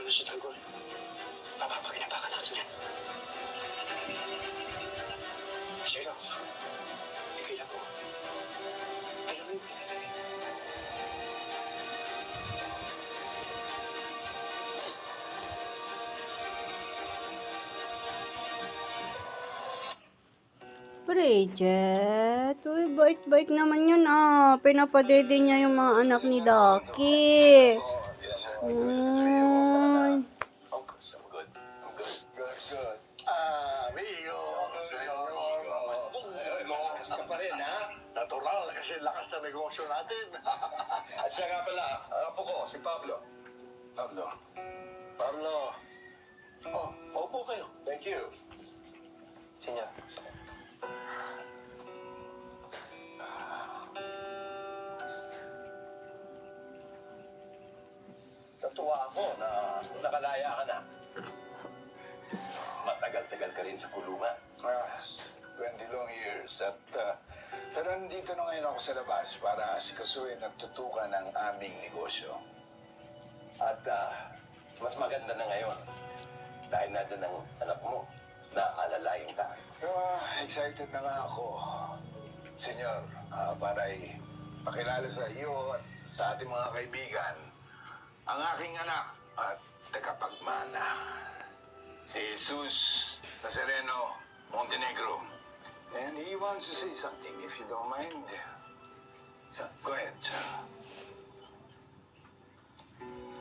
si Tanggol. Mapapakinabangan natin yan. Sino? Tigilan mo. Alam mo, Bridget, uy, bait-bait naman yun Pinapadede niya yung mga anak ni Ducky. Uy. Lakas ka pa rin, ha? Natural kasi lakas sa negosyo natin. At siya nga pala, apo ko, si Pablo. Pablo. Pablo. Oh, opo kayo. Thank you. Senyor. Natuwa ako na nakalaya ka na. Matagal-tagal ka rin sa kulungan. 20 long years pero nandito na ngayon ako sa labas para asikasuhin at tutukan ang aming negosyo. At mas maganda na ngayon. Dahil nandun ang anak mo na alalayan ka. Excited na nga ako, Senyor, para pakilala sa iyo at sa ating mga kaibigan ang aking anak at tagapagmana, si Jesus Nazareno Montenegro. And he wants to say something, if you don't mind. Go ahead.